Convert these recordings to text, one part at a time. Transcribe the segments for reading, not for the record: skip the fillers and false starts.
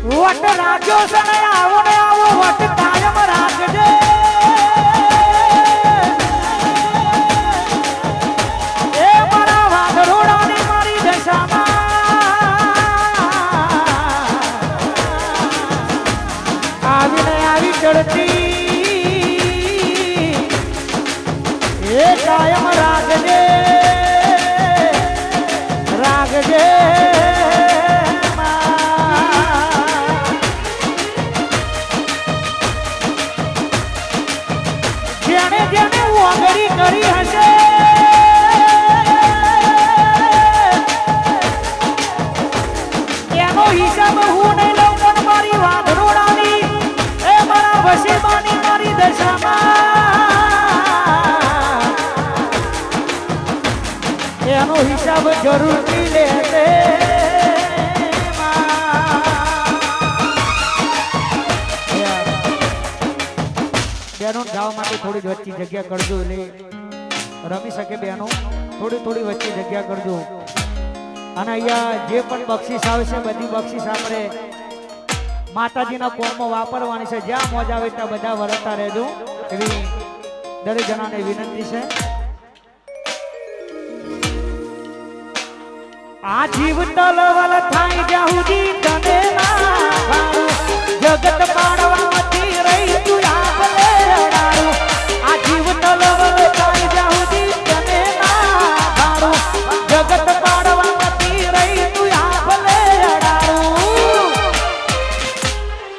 વટ રાખ્યો છે ને આવો વટ કાયમ રાખજે એ મારા વાઘરોડાની મારી દશામાં આવીને આવી ચડતી એ કાયમ રાખજે રાખજે કરી હશે એનો હિસાબ હું નહીં લઉં પણ મારી વાઘરોડાની એ મારા વસીબાની મારી દશામાં એનો હિસાબ જરૂરથી લેશે બેનો ગાવા માટે થોડી વચ્ચે જગ્યા કરજો એટલે રમી શકે બેનો થોડી વચ્ચે જગ્યા કરજો અને અહીંયા જે પણ બક્ષિસ આવશે બધી બક્ષિસ આપણે માતાજીના કોમમાં વાપરવાની છે જ્યાં મોજ આવે ત્યાં બધા વરસતા રહેજો એવી દરેક જણાને વિનંતી છે આ જીવ તલવલ થાય જ્યાં સુધી તને ના જગત પાડવાથી રહી તું આપલે અડારું આ જીવ તલવલ થાય જ્યાં સુધી તને ના જગત પાડવાથી રહી તું આપલે અડારું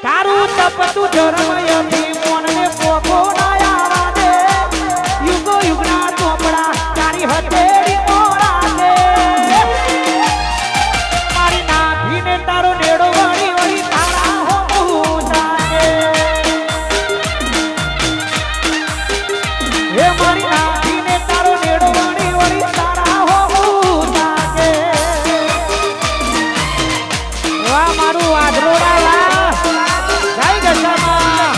તારું તપ તું ધર્મયથી મોનને પોખો ના આવા દે યુગો યુગના ચોપડા તારી હથેળી મોરા દે મારી નાભીને તારો નેડો વળી વળી તારા હોમું જાગે હે મારી નાભીને તારો નેડો વળી વળી તારા હોમું જાગે વાહ મારું વાઘરોડા વાહ જય દશામાં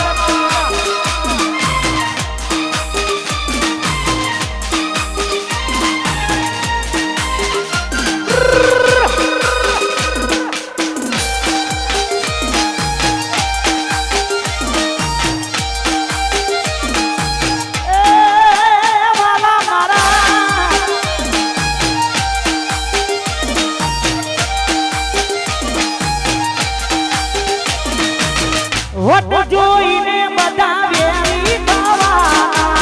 વટ જોઈને બધા વેરી થવાના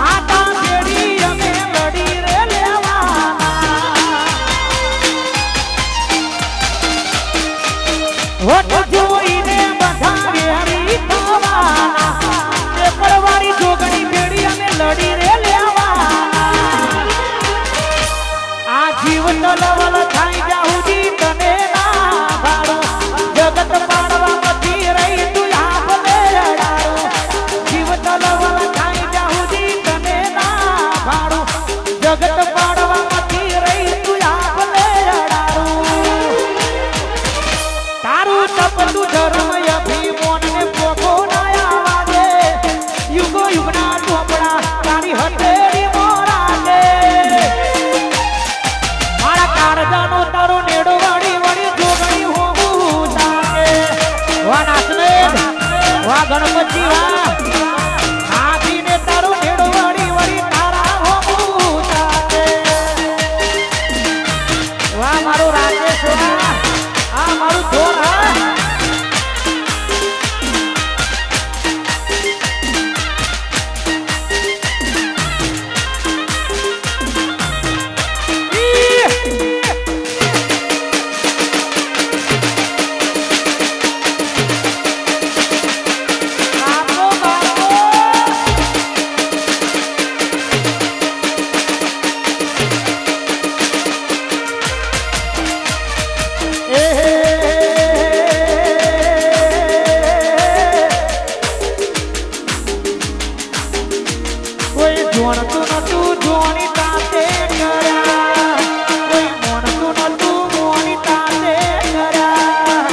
આટા ફેરી અમે લડી રે લેવાના વટ જોઈને બધા વેરી થવાના એ પડવાળી જોગણી ફેરી અમે લડી રે લેવાના આ જીવ તલવલ થાય જાહુજી તને ના ભાડો જગત પાડવામાંથી રહી તું આપલે અડારો જીવ તલવલ થાય જાહુજી તને ના ભાડો જગત પાડવામાંથી રહી તું આપલે અડારો તારું તપ તું ધર્મ અભિમાનને પોખો ના આવા દે યુગો યુગના ચોપડા તારી હથેળી મોરા દે મારા કારજાનો તારો નેડો વળી વળી જોગણી હોવું તાકે વાહ નાચને વાહ ગણપતિ વાહ નાચીને તારો નેડો વળી વળી તારા હોવું તાકે વાહ મારો રાજેશ વાહ આ મારું ધોર હા જોણતું નતું જોણી તાતે કર્યા કોઈ મોણતું નતું મોણી તાતે કર્યા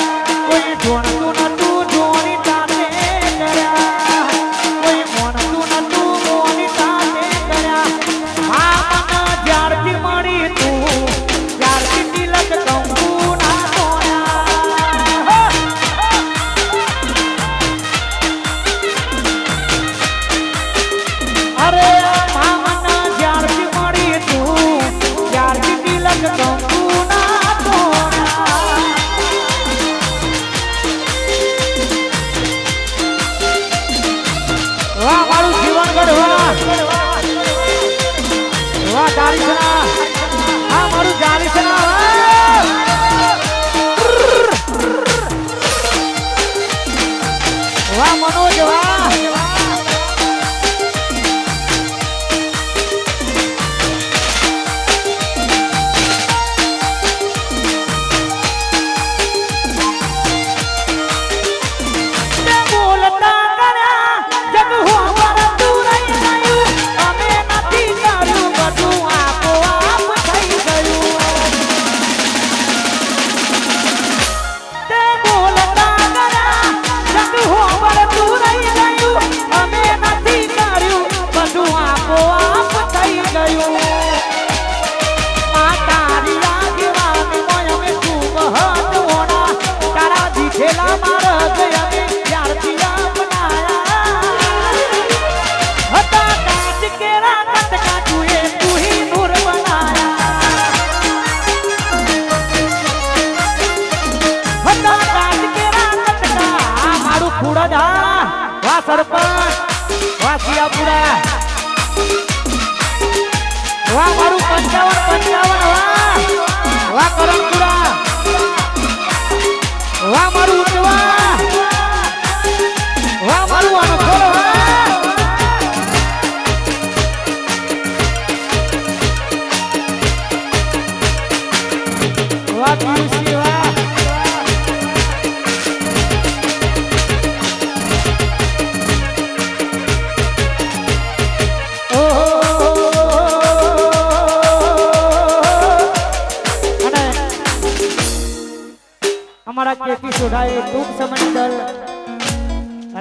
કોઈ જોણતું નતું જોણી તાતે કર્યા કોઈ મોણતું નતું મોણી તાતે કર્યા આ મને જ્યારથી મળી તું ત્યારથી તિલક કંકુ ના તોડ્યા અરે મામના જ્યારથી મળી તું ત્યારથી તિલક કંકુ ના તોડ્યા વાહ મારું જીવનગઢ વાહ વાહ દારીસના હા મારું દારીસના વાહ મનોજ વાહ સરપંચ વાહ સિયાપુરા વાહ મારું 55 વાહ કરણપુરા વાહ મારું ઉતવા વાહ મારું અનખોલ વાહ પિયુષી વાહ અમારા કેપી સોઢાએ ટૂંક સમયની અંદર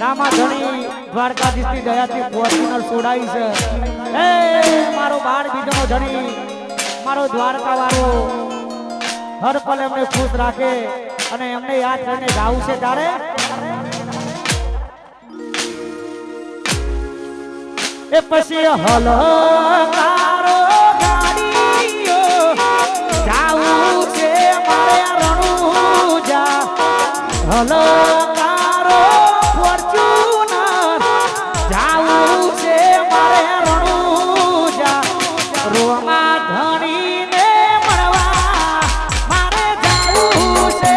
રામાધણી દ્વારકાધીશની દયાથી ફોર્ચ્યુનર સોડાઈ છે એ મારો બાળ બીજનો ધણી મારો દ્વારકા વાળો હર પલ એમને ખુશ રાખે અને એમને યાદ કરીને ગાવું છે તારે એ પછી હલકારો ગાડીઓ જાવું છે મારે રણુજા હલકારો ફોર્ચ્યુનર જાવું છે મારે રણુજા રોમા ધણીને મળવા મારે જાવું છે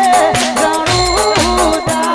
રણુજા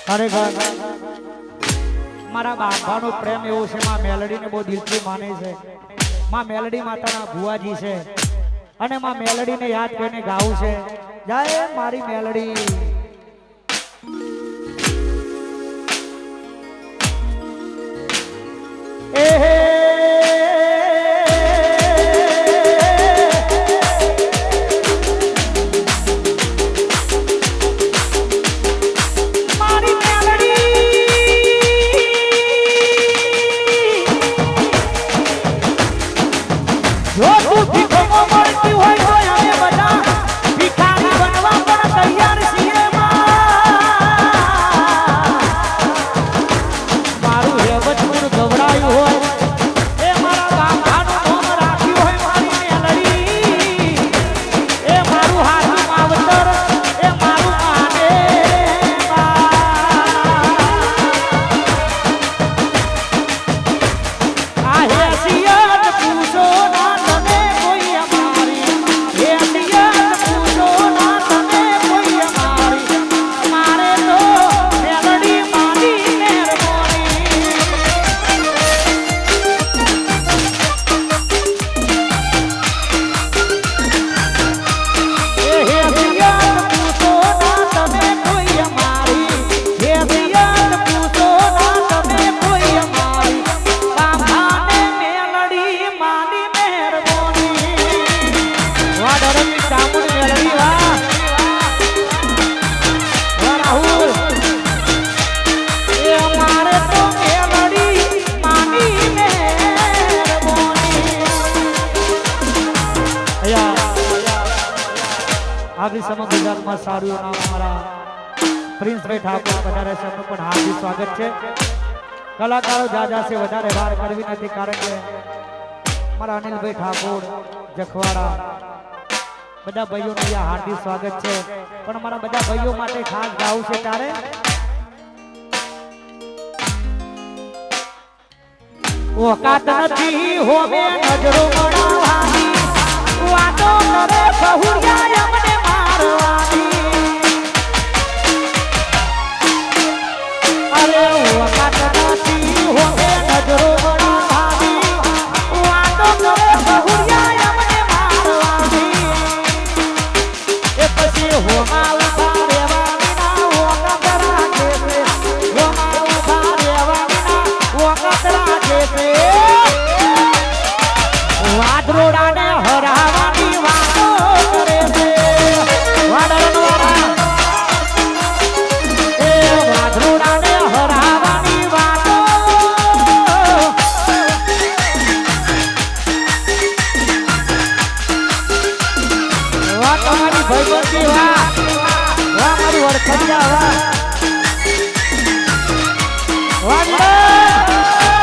ખરેખર મારા બાપાનો પ્રેમ એવો છે માં મેલડીને બહુ દિલથી માને છે માં મેલડી માતાના ભુવાજી છે અને માં મેલડીને યાદ કરીને ગાવું છે જય મારી મેલડી આપણી સમગ્ર ગુજરાતમાં સારું નામ અમારા પ્રિન્સભાઈ ઠાકોર વધારે છે એમનું પણ હાર્દિક સ્વાગત છે. કલાકારો જાજા છે વધારે વાર કરવી નથી કારણ કે મારા અનિલભાઈ ઠાકોર જખવાડા બધા ભાઈઓનું અહીંયા હાર્દિક સ્વાગત છે. પણ મારા બધા ભાઈઓ માટે ખાસ ગાવું છે ત્યારે ઓકાત નથી હોવે નજરો બનાવવાની વાતો કરે બહુરિયા અમને મારવાની અરે ઓકાત નથી હોવે નજરો બનાવવાની વાતો કરે બહુરિયા અમને મારવાની એ પછી હોમા ઉભા રહેવાની ના ઓકાત રાખે છે હોમા ઉભા રહેવાની ના ઓકાત રાખે છે વાદરોડાને હરાવાની વાતો કરે છે વાદળનવાળા એ વાદરોડાને હરાવાની વાતો વાહ તમારી ભગવતી વાહ વાહ મારી વડખડિયા વાહ વાહ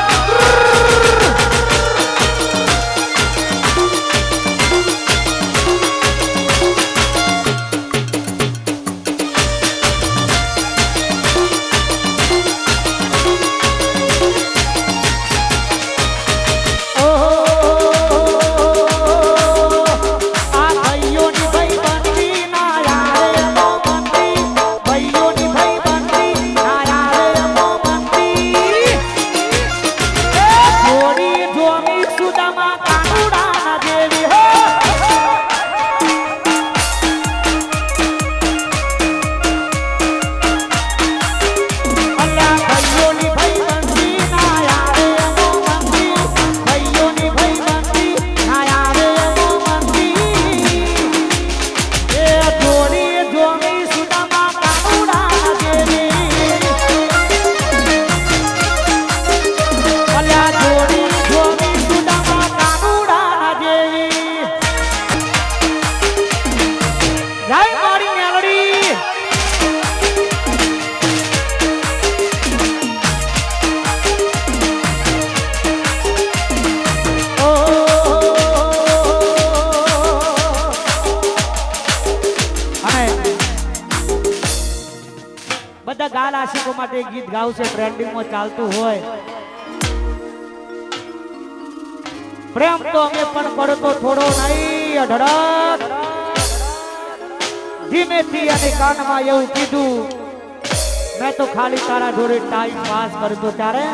બધા ગાલ આશિકો માટે ગીત ગાવશે ટ્રેન્ડિંગમાં ચાલતું હોય પ્રેમ તો અમે પણ પડતો થોડો નહીં અઢળક ધીમેથી અને કાનમાં એવું કીધું મેં તો ખાલી તારા જોડે ટાઈમ પાસ કરતો ત્યારે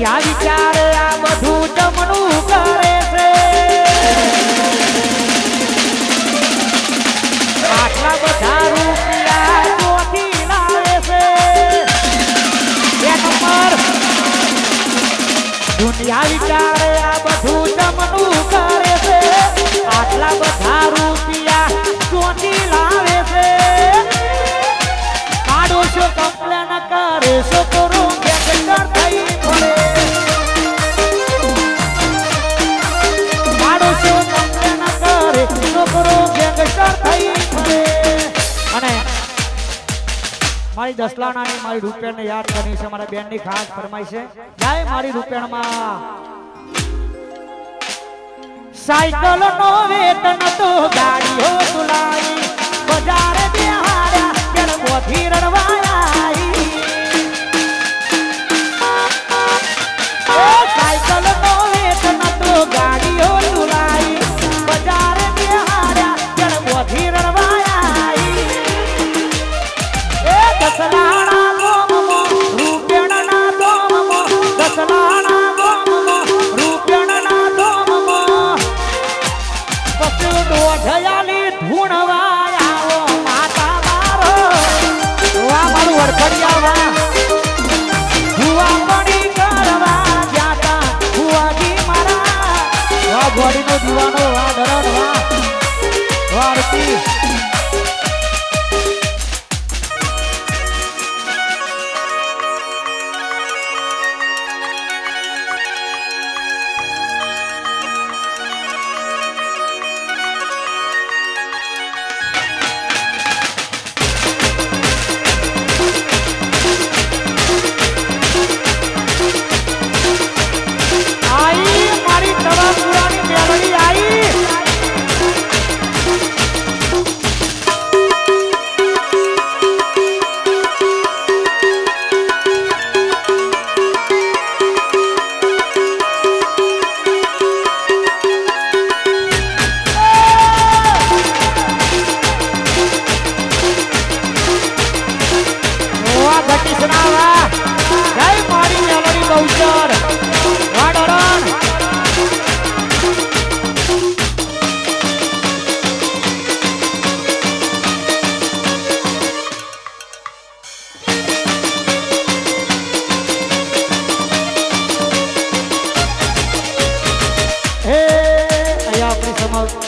દુનિયા વિચારે આ બધું જમણું કરે છે આટલા બધા રૂપિયા ચોથી લાવે છે એ નંબર દુનિયા વિચારે આ બધું જમણું કરે છે આટલા બધા રૂપિયા ચોથી લાવે છે પાડોશો કમ્પ્લેન કરે છોકરો ગેંગસ્ટર થઈ પડે પાડોશો કમ્પ્લેન કરે છોકરો ગેંગસ્ટર થઈ પડે અને મારી દસલાણાની મારી રૂપિયાને યાદ કરવી છે મારા બેનની ખાસ ફરમાઈ છે જાય મારી રૂપિયામાં સાયકલ નો વેતન તો ગાડીઓ તુલાઈ બજારે બેહાડ્યા કેળ મોથી રડવાયા સાયકલ નો વેતન તો ગાડીઓ તુલાઈ બજારે બેહાડ્યા કેળ મોથી રડવાયા એ દસલાણા ગોમમો રૂપિયાના દોમમો દસલાણા ગોમમો રૂપિયાના દોમમો પસુ દોઢયાલી ધૂણવાયા માતા મારો વા મારું વડખડિયા વા ભુવા પડી કરવા જાતા ભુવાજી મારા વા ગોડીનો દીવાનો વા ધરણ વા વારતી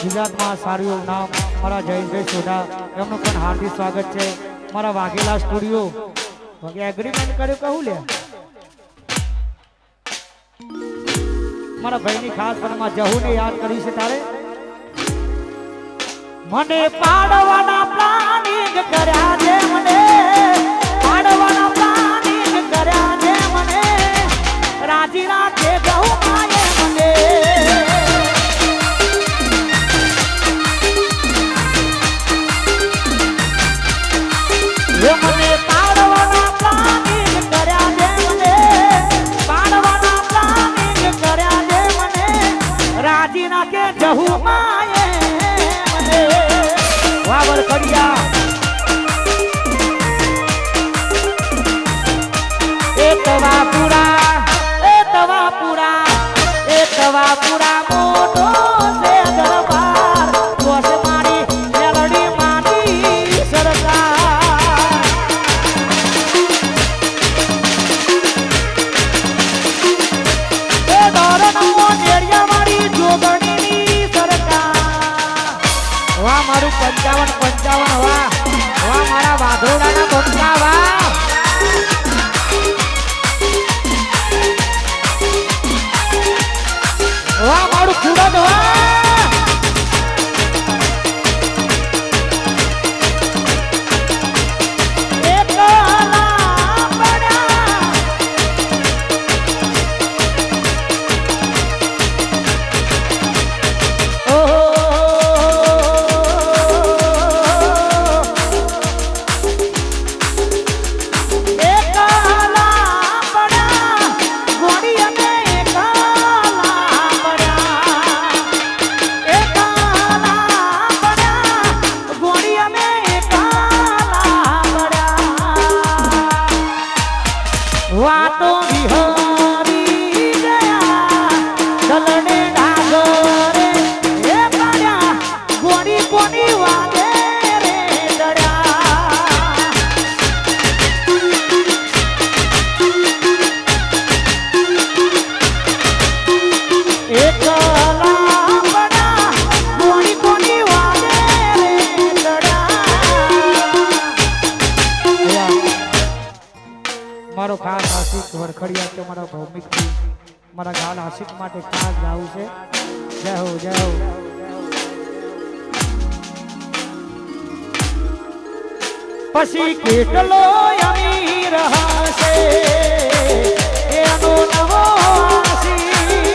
ગુજરાતમાં સારું એવું નામ મારા જયેશભાઈ સોઢા એમનું પણ હાર્દિક સ્વાગત છે મારા વાઘેલા સ્ટુડિયો એગ્રીમેન્ટ કર્યું કહું લે મારા ભાઈની ખાસ ફરમાં જહુને યાદ કરી છે તારે મને પાડવાના પ્લાનિંગ કર્યા છે મને પાડવાના પ્લાનિંગ કર્યા છે મને રાજી રાખે જહુ માયે મને મને પાડવાના પ્લાનિંગ કર્યા છે મને પાડવાના પ્લાનિંગ કર્યા છે મને રાજી નાખે જહુ માયે મને વાવર ખડિયા એ તવા પૂરા મોટો છે દરબાર દોષ મારી મેલડી માની સરકાર વાહ મારું 55 વાહ વાહ મારા વાઘોડાના બંકા વાહ વાહ મારું ખુરદ વાહ વરખડિયા કે મારા ભૌમિકથી મારા ગાલ આશિક માટે ખાસ ગાવું છે. જય હો જય હો. પછી કેટલો અમીર હશે એનો નવો આશિક,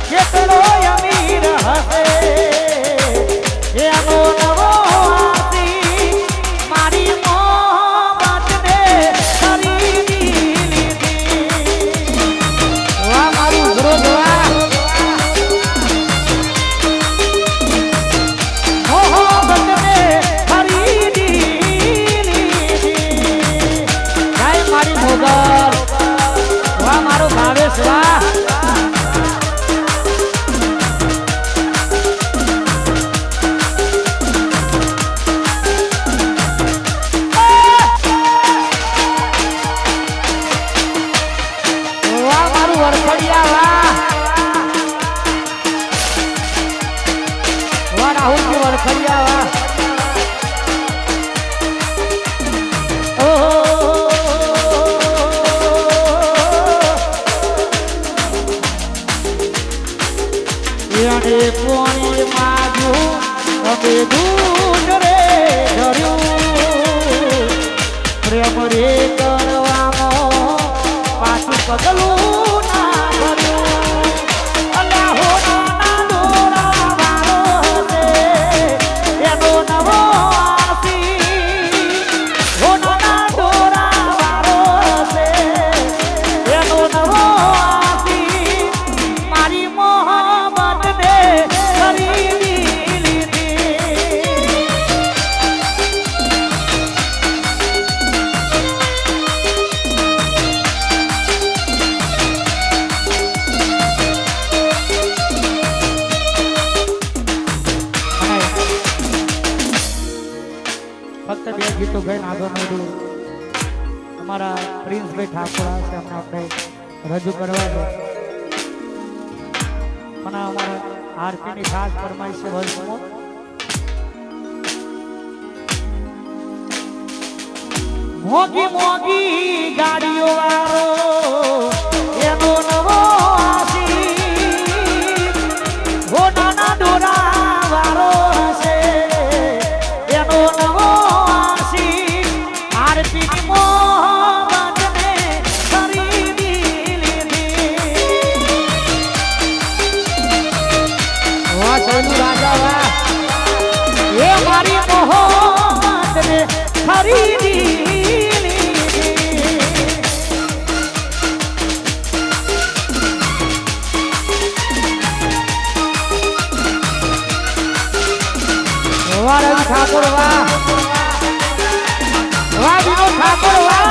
કેટલો અમીર હશે એનો નવો આશિક, મારી મોહબ્બતને ખરીદી લીધી. વાહ મારું વિરોધ વાહ. મોહબ્બતને ખરીદી લીધી. જય મારી મોગલ. વાહ મારો ભાવેશ વાહ. પાણી માગ્યું અમે દૂધ રે ધર્યું, પ્રેમ રે કરવામાં પાછું પગલું ના કર્યું. અલ્લાહો નાના દોરા વાળો છે એનો નવો આશિક, હો નાના દોરા વાળો છે એનો નવો આશિક, મારી મોહબ્બતને ખરીદી લીધી. ફક્ત બે ગીતો ગાઈને આગળ વધું. અમારા પ્રિન્સભાઈ ઠાકોર છે, અમને આપણે રજૂ કરવા છે. પણ અમારા આરતીની ખાસ ફરમાઈશ છે વર્ષમાં. મોગી મોગી ગાડીઓ વાળો એનો નવો આશિક, હો નાના દોરા વાળો હશે એનો નવો આશિક, આરતીની મોહબ્બતને ખરીદી લીધી. વાહ સૈનુ રાજા વાહ. એ મારી મોહબ્બતને ખરીદી લીધી. વાહ રવિ ઠાકોર વાહ. વાહ વિનોદ ઠાકોર વાહ.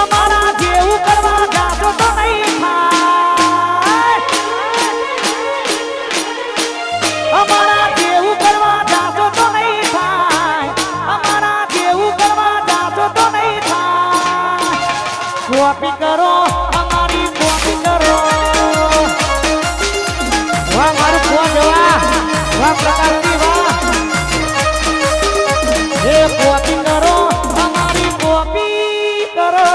અમારા જેવું કરવા જાતો તો નહીં થાય, અમારા જેવું કરવા જાતો તો નહીં થાય, અમારા જેવું કરવા જાતો તો નહીં થાય. કોપી કરો અમારી કોપી કરો. વાહ મારું ફોન વાહ. વાહ પ્રકાશજી વાહ. એ કોપી કરો અમારી કોપી કરો.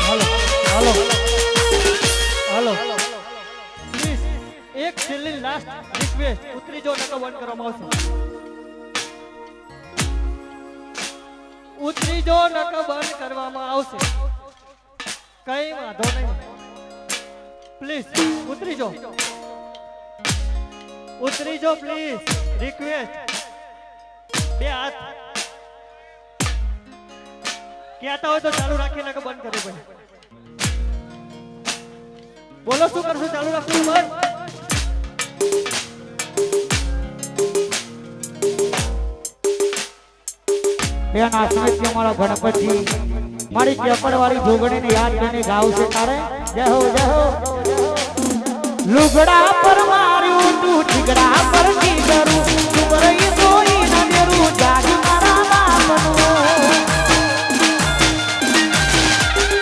હાલો હાલો હાલો પ્લીઝ એક છેલ્લી લાસ્ટ રિક્વેસ્ટ, ઉતરી જો નકો બંધ કરવામાં આવશે. ઉતરી જો નકો બંધ કરવામાં આવશે. કઈ વાંધો નહીં, પ્લીઝ ઉતરી જો. ઉતરી જો પ્લીઝ. રિક્વેસ્ટ. બે હાથ કહેતા હોય તો ચાલુ રાખીને કે બંધ કરવું પડે. બોલો શું કરશું? ચાલુ રાખશું બંધ. બેન આશ્રિત અમારા ગણપતિ મારી કેપડ વાળી જોગણીને યાદ કરીને ગાવશે તારે જય હો જય હો લુગડા પર માર્યું તું ઠીકડા પર ઠીકરું તું રહી તોઈ ન દેરું જાગ મારા બાપનું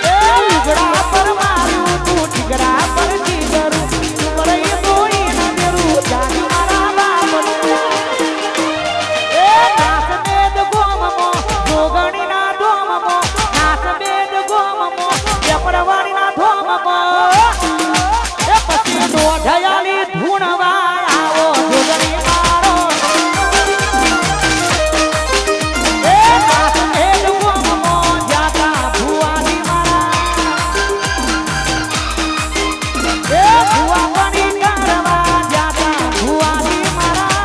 એ લુગડા પર માર્યું તું ઠીકડા પર ઠીકરું તું રહી તોઈ ન દેરું જાગ મારા બાપનું એ નાસ મેદ ગોમમો જોગણીના ધોમમો નાસ મેદ ગોમમો કેપડવાળીના ધોમમો ઢયાલી ધૂણવા આવો જોગણી મારો એ નાથ મેલ ગોમમો જાતા ભુવાની મારા એ ભુવા પાણી કરવા જાતા ભુવાની મારા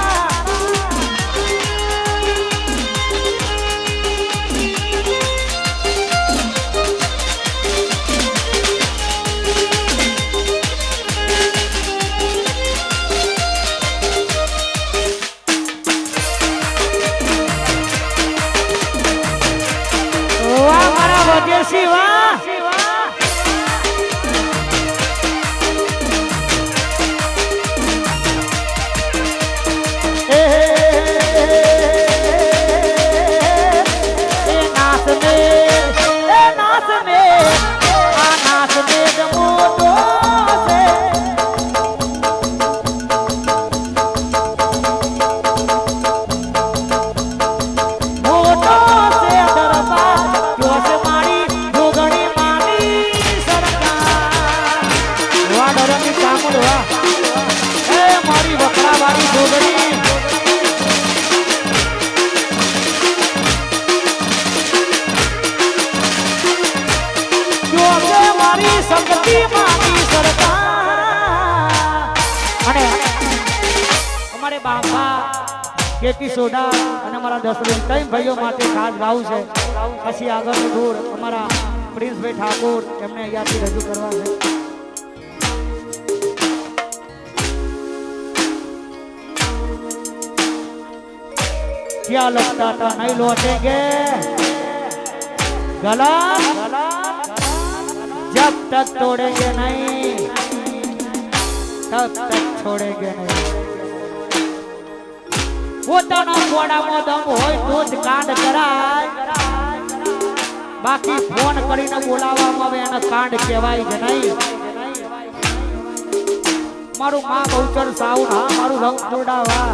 શિવા કેટી સોડા અને મારા દસરી ત્રણ ભાઈઓ માટે ખાસ ગાવું છે પછી આગળનું દૂર અમારા પ્રિન્સભાઈ ઠાકોર એમને અહીંયાથી રજૂ કરવા છે क्या लगता था नहीं लौटेंगे गला जब तक तोड़ेंगे नहीं तब तक छोड़ेंगे नहीं પોતાના ગોડામાં દમ હોય તો જ કાંડ કરાય બાકી ફોન કરીને બોલાવવામાં આવે એને કાંડ કહેવાય કે નહીં મારું માં બહુચર સાઉન્ડ હા મારું રંગ જોડાવા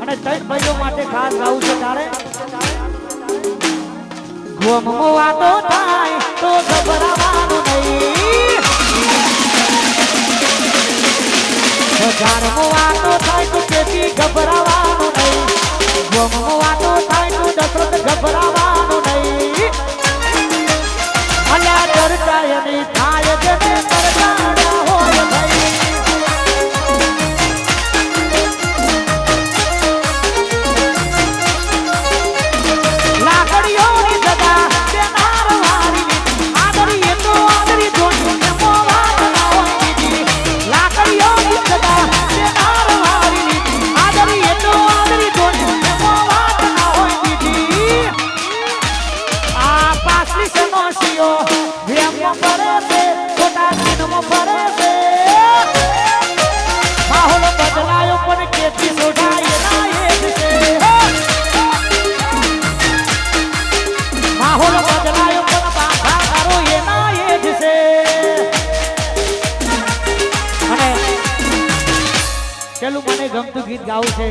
અને ત્રણ ભાઈઓ માટે ખાસ ગાવું છે તારે ગોમમો વાતો થાય તો ગભરાવાનું નહીં હજારમો વાતો થાય તો તેથી ગભરાવાનું નહીં ગોમમો વાતો થાય તો દશરથ ગભરાવાનું નહીં અલ્યા ચર્ચાય નહીં થાય જેને કરજાણા હોય ભાઈ લાકડીઓની જગા બેનાર વારી આદરી એ તો આદરી જોડી ને મોવાત ના હોય દીદી લાકડીઓની જગા બેનાર વારી આદરી એ તો આદરી જોડી ને મોવાત ના હોય દીદી આ પાસલી સમોસીઓ વેમમાં ફરે છે છોટા દિનમાં ફરે છે માહોલ બદલાયો પણ કેતી સોઢાય ના એ છે માહોલ બદલાયો પણ બાધા કરો એના એ જ છે અને પેલું મને ગમતું ગીત ગાવું છે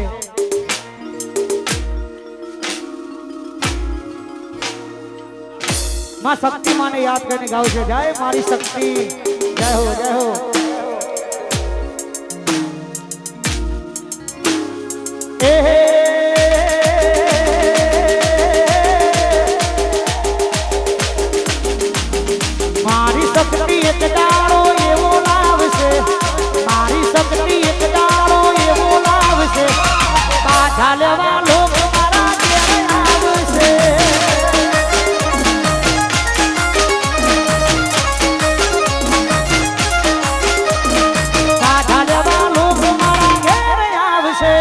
માં શક્તિ માને યાદ કરીને ગાવું છે જય મારી શક્તિ જય હો જય હો એ મારી શક્તિ એક દાડો એવો લાવશે મારી શક્તિ એક દાડો એવો લાવશે પાછા લેવા લોક મારા ઘેર આવશે પાછા લેવા લોક મારા ઘેર આવશે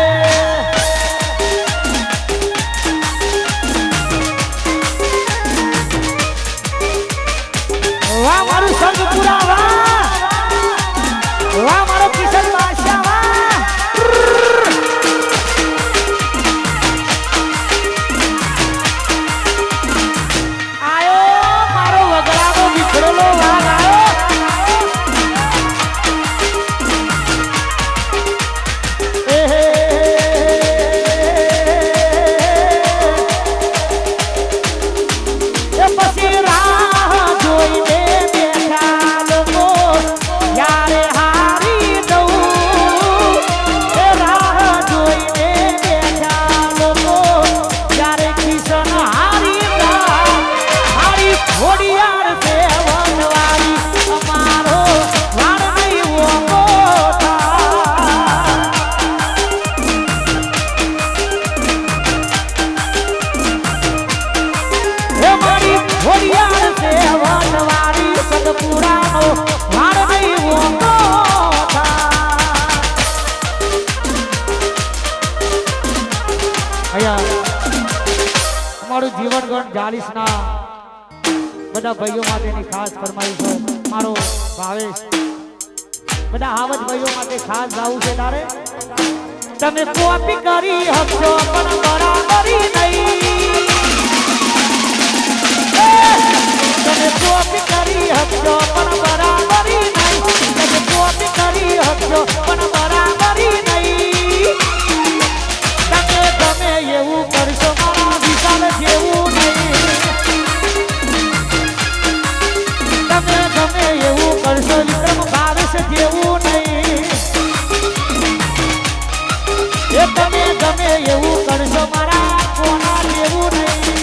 બધા ભાઈઓ માટેની ખાસ ફરમાઈશ છે મારો ભાવેશ બધા આવજ ભાઈઓ માટે ખાસ ગાવું છે તારે તમે કોપી કરી હકશો પણ બરાબરી નહીં તમે કોપી કરી હકશો પણ બરાબરી નહીં તમે કોપી કરી હકશો પણ બરાબરી નહીં તમે ગમે એવું કરશો મારા વિશાલ જેવું નહીં તમે ગમે એવું કરશો વિક્રમ ભાવેશ જેવું નહીં એ તમે ગમે એવું કરશો મારા કોના જેવું નહીં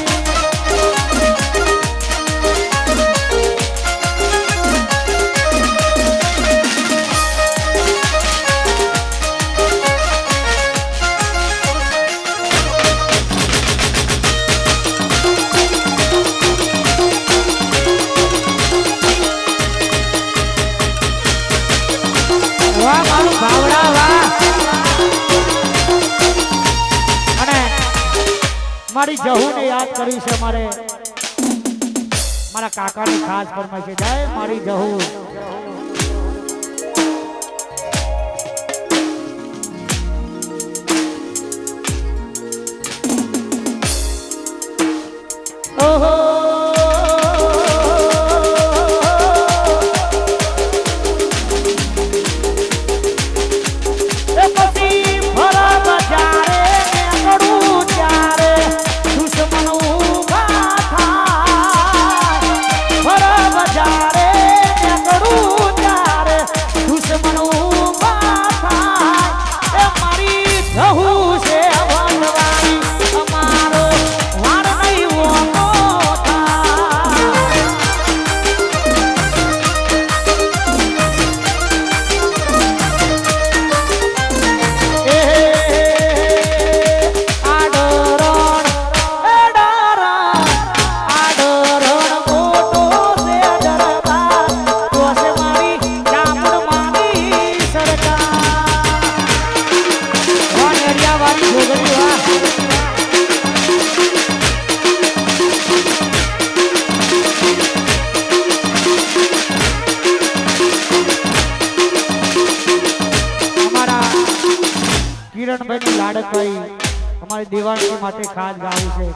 વાહ મારું ભાવડા વાહ અને મારી જહુને યાદ કરી છે મારે મારા કાકાની ખાસ ફરમાઈ છે જય મારી જહુ ઓહો કિરણભાઈ લાડકભાઈ અમારી દિવાળી માટે ખાસ ગાવું છે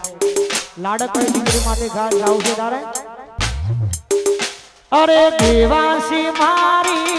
લાડકભાઈ દીકરી માટે ખાસ ગાવું છે તારે અરે દેવાસી મારી